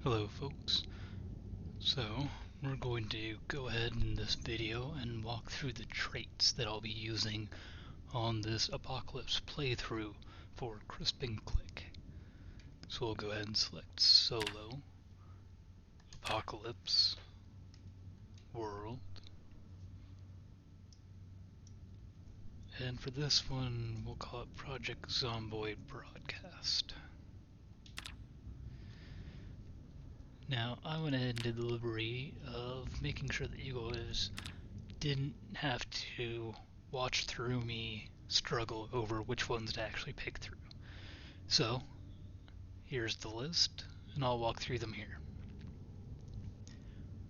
Hello folks, so we're going to go ahead in this video and walk through the traits that I'll be using on this Apocalypse playthrough for Crispin Click. So we'll go ahead and select Solo, Apocalypse, World, and for this one we'll call it Project Zomboid Broadcast. Now, I went ahead and did the liberty of making sure that you guys didn't have to watch through me struggle over which ones to actually pick through. So, here's the list, and I'll walk through them here.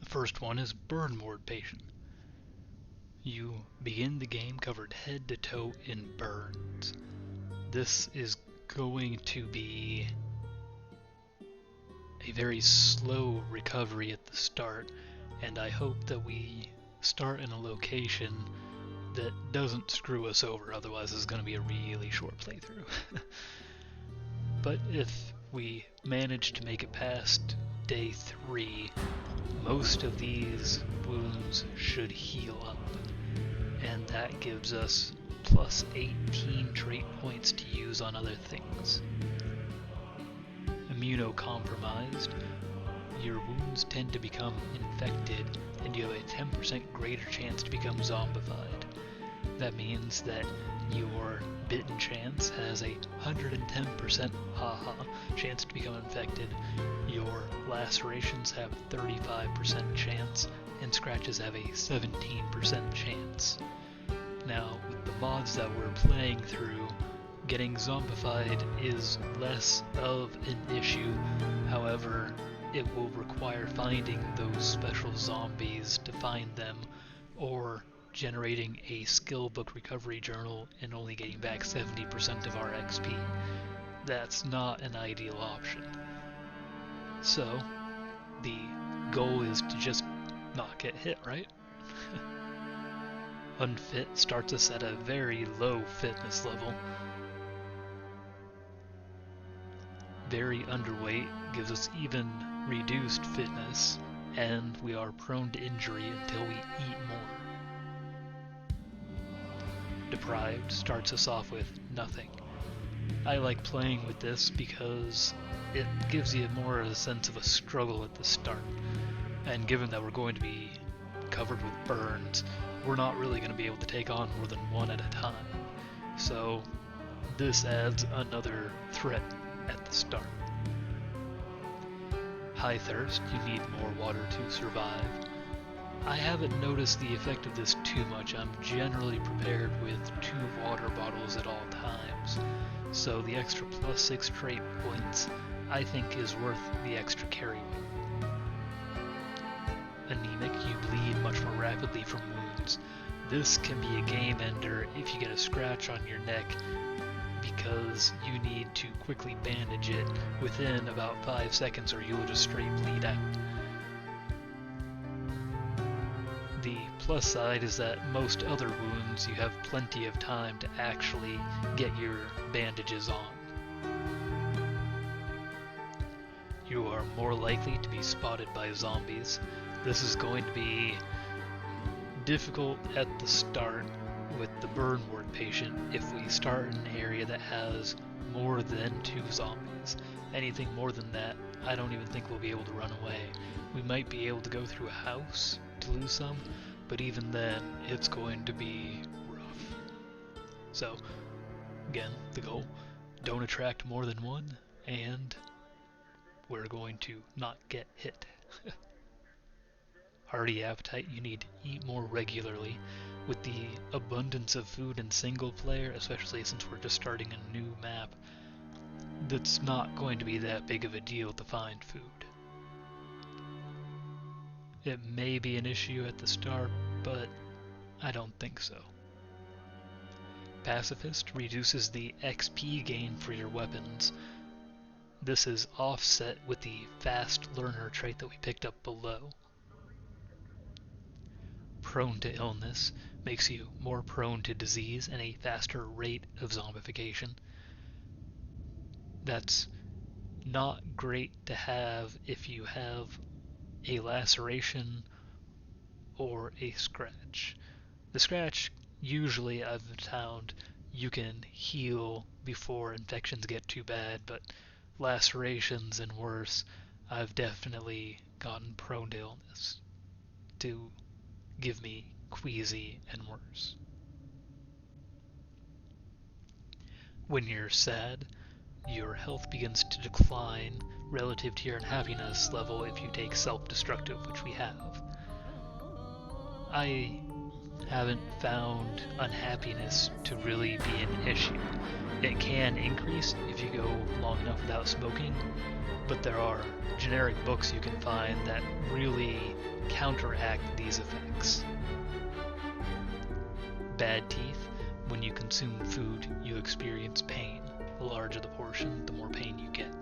The first one is Burn Ward Patient. You begin the game covered head to toe in burns. This is going to be a very slow recovery at the start, and I hope that we start in a location that doesn't screw us over, otherwise this is going to be a really short playthrough. But if we manage to make it past day 3, most of these wounds should heal up, and that gives us plus 18 trait points to use on other things. Immunocompromised, your wounds tend to become infected and you have a 10% greater chance to become zombified. That means that your bitten chance has a 110% chance to become infected, your lacerations have 35% chance, and scratches have a 17% chance. Now, with the mods that we're playing through, getting zombified is less of an issue. However, it will require finding those special zombies to find them, or generating a skill book recovery journal and only getting back 70% of our XP. That's not an ideal option. So, the goal is to just not get hit, right? Unfit starts us at a very low fitness level. Very underweight gives us even reduced fitness, and we are prone to injury until we eat more. Deprived starts us off with nothing. I like playing with this because it gives you more of a sense of a struggle at the start, and given that we're going to be covered with burns, we're not really going to be able to take on more than one at a time. So this adds another threat at the start. High thirst, you need more water to survive. I haven't noticed the effect of this too much. I'm generally prepared with 2 water bottles at all times, so the extra plus 6 trait points I think is worth the extra carry weight. Anemic, you bleed much more rapidly from wounds. This can be a game ender if you get a scratch on your neck, because you need to quickly bandage it within about 5 seconds or you'll just straight bleed out. The plus side is that most other wounds you have plenty of time to actually get your bandages on. You are more likely to be spotted by zombies. This is going to be difficult at the start with the Burn Ward Patient if we start in an area that has more than 2 zombies. Anything more than that, I don't even think we'll be able to run away. We might be able to go through a house to lose some, but even then, it's going to be rough. So, again, the goal, don't attract more than one, and we're going to not get hit. Hearty appetite, you need to eat more regularly. With the abundance of food in single player, especially since we're just starting a new map, that's not going to be that big of a deal to find food. It may be an issue at the start, but I don't think so. Pacifist reduces the XP gain for your weapons. This is offset with the Fast Learner trait that we picked up below. Prone to illness makes you more prone to disease and a faster rate of zombification. That's not great to have if you have a laceration or a scratch. The scratch, usually I've found, you can heal before infections get too bad, but lacerations and worse, I've definitely gotten prone to illness to give me queasy and worse. When you're sad, your health begins to decline relative to your unhappiness level if you take self-destructive, which we have. I haven't found unhappiness to really be an issue. It can increase if you go long enough without smoking, but there are generic books you can find that really counteract these effects. Bad teeth. When you consume food, you experience pain. The larger the portion, the more pain you get.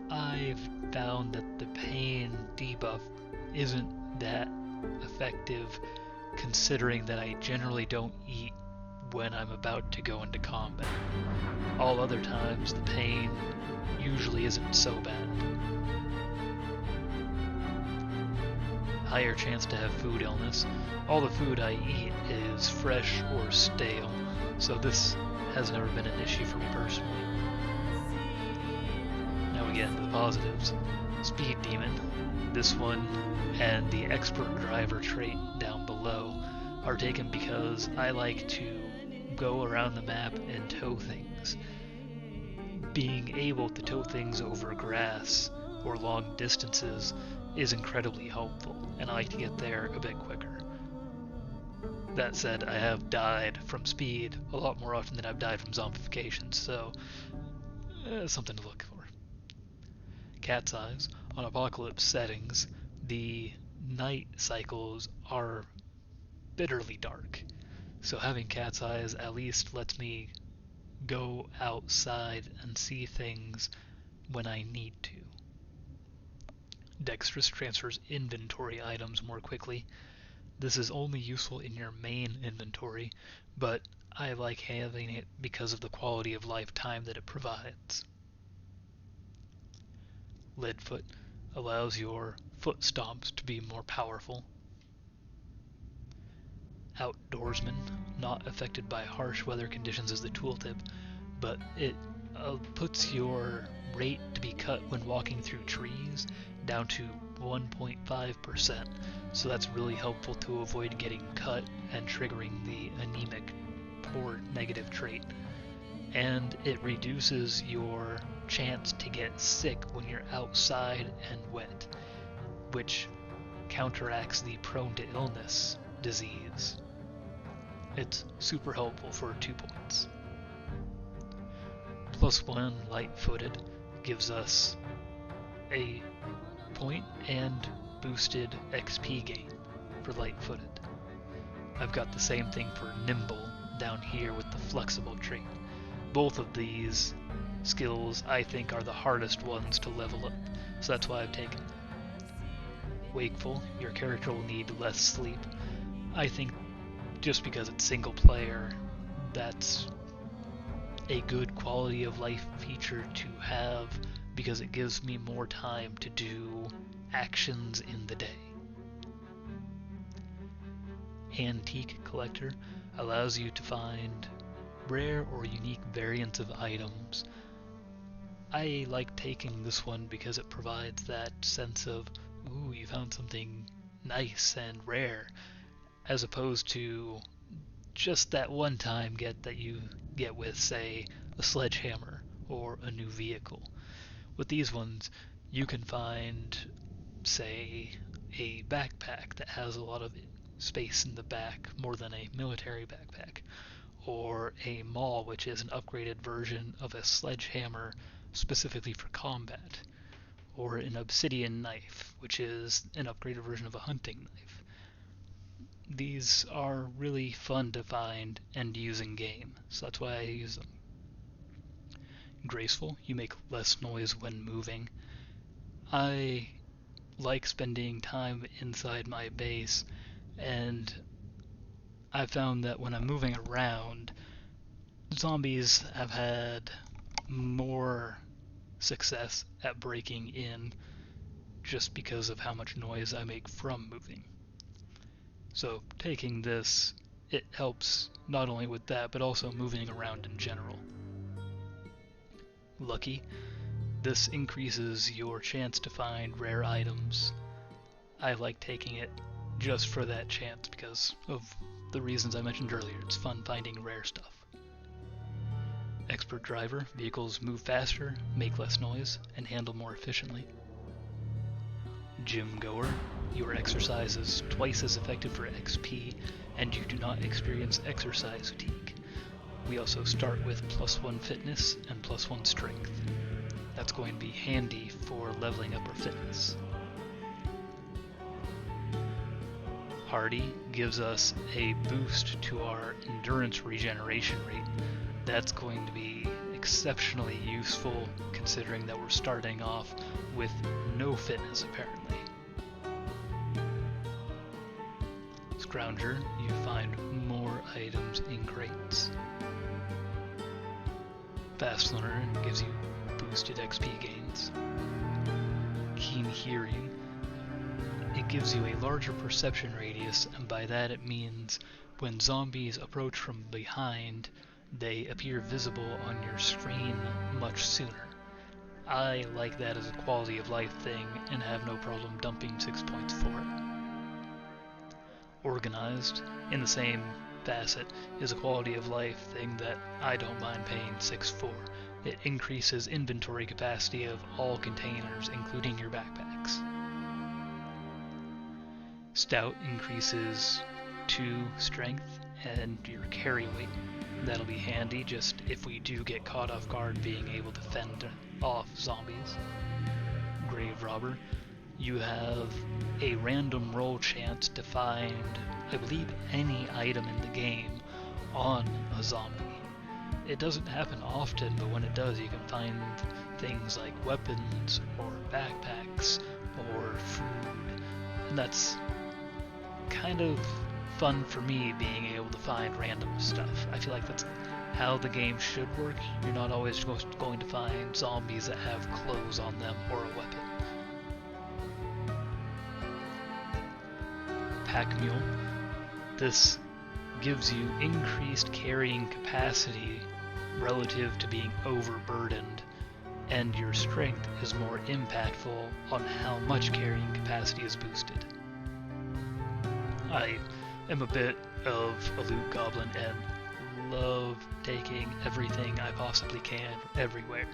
I've found that the pain debuff isn't that effective, considering that I generally don't eat when I'm about to go into combat. All other times, the pain usually isn't so bad. Higher chance to have food illness. All the food I eat is fresh or stale, so this has never been an issue for me personally. Now again, the positives. Speed Demon. This one and the Expert Driver trait down below are taken because I like to go around the map and tow things. Being able to tow things over grass or long distances is incredibly helpful, and I like to get there a bit quicker. That said, I have died from speed a lot more often than I've died from zombification, so something to look for. Cat's Eyes. On apocalypse settings, the night cycles are bitterly dark, so having Cat's Eyes at least lets me go outside and see things when I need to. Dexterous transfers inventory items more quickly. This is only useful in your main inventory, but I like having it because of the quality of life time that it provides. Leadfoot allows your foot stomps to be more powerful. Outdoorsman, not affected by harsh weather conditions as the tooltip, but it puts your rate to be cut when walking through trees down to 1.5%, so that's really helpful to avoid getting cut and triggering the anemic poor negative trait. And it reduces your chance to get sick when you're outside and wet, which counteracts the prone to illness disease. It's super helpful for 2 points. +1 light-footed gives us a point and boosted XP gain for light-footed. I've got the same thing for nimble down here with the flexible trait. Both of these skills I think are the hardest ones to level up, so that's why I've taken them. Wakeful, your character will need less sleep. I think just because it's single player, that's a good quality of life feature to have because it gives me more time to do actions in the day. Antique Collector allows you to find rare or unique variants of items. I like taking this one because it provides that sense of, ooh, you found something nice and rare, as opposed to just that one time get that you get with, say, a sledgehammer or a new vehicle. With these ones, you can find, say, a backpack that has a lot of space in the back, more than a military backpack, or a maul, which is an upgraded version of a sledgehammer specifically for combat, or an obsidian knife, which is an upgraded version of a hunting knife. These are really fun to find and use in game, so that's why I use them. Graceful, you make less noise when moving. I like spending time inside my base, and I found that when I'm moving around, zombies have had more success at breaking in just because of how much noise I make from moving. So taking this, it helps not only with that, but also moving around in general. Lucky, this increases your chance to find rare items. I like taking it just for that chance because of the reasons I mentioned earlier. It's fun finding rare stuff. Expert driver, vehicles move faster, make less noise, and handle more efficiently. Gym goer, your exercise is twice as effective for XP, and you do not experience exercise fatigue. We also start with +1 fitness and +1 strength. That's going to be handy for leveling up our fitness. Hardy gives us a boost to our endurance regeneration rate. That's going to be exceptionally useful considering that we're starting off with no fitness apparently. Scrounger, you find more items in crates. Fast Learner gives you boosted XP gains. Keen Hearing, it gives you a larger perception radius, and by that it means when zombies approach from behind, they appear visible on your screen much sooner. I like that as a quality of life thing and have no problem dumping 6 points for it. Organized, in the same facet, is a quality of life thing that I don't mind paying 6 for. It increases inventory capacity of all containers, including your backpacks. Stout increases 2 strength and your carry weight. That'll be handy just if we do get caught off guard being able to fend off zombies. Grave Robber, you have a random roll chance to find, I believe, any item in the game on a zombie. It doesn't happen often, but when it does, you can find things like weapons or backpacks or food, and that's kind of fun for me, being able to find random stuff. I feel like that's how the game should work. You're not always going to find zombies that have clothes on them or a weapon. Pack Mule. This gives you increased carrying capacity relative to being overburdened, and your strength is more impactful on how much carrying capacity is boosted. I am a bit of a loot goblin and love taking everything I possibly can everywhere.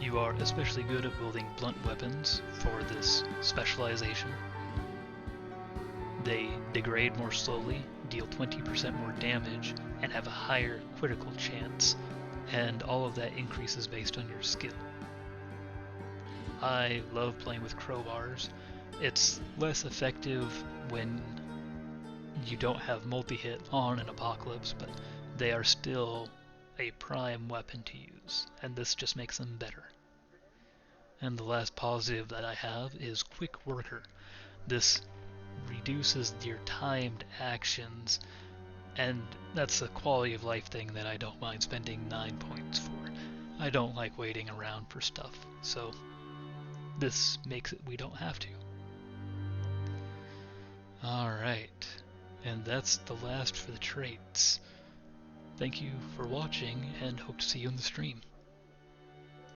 You are especially good at building blunt weapons for this specialization. They degrade more slowly, deal 20% more damage, and have a higher critical chance, and all of that increases based on your skill. I love playing with crowbars. It's less effective when you don't have multi-hit on an apocalypse, but they are still a prime weapon to use, and this just makes them better. And the last positive that I have is Quick Worker. This reduces your timed actions, and that's a quality of life thing that I don't mind spending 9 points for. I don't like waiting around for stuff, so this makes it we don't have to. Alright, and that's the last for the traits. Thank you for watching, and hope to see you in the stream.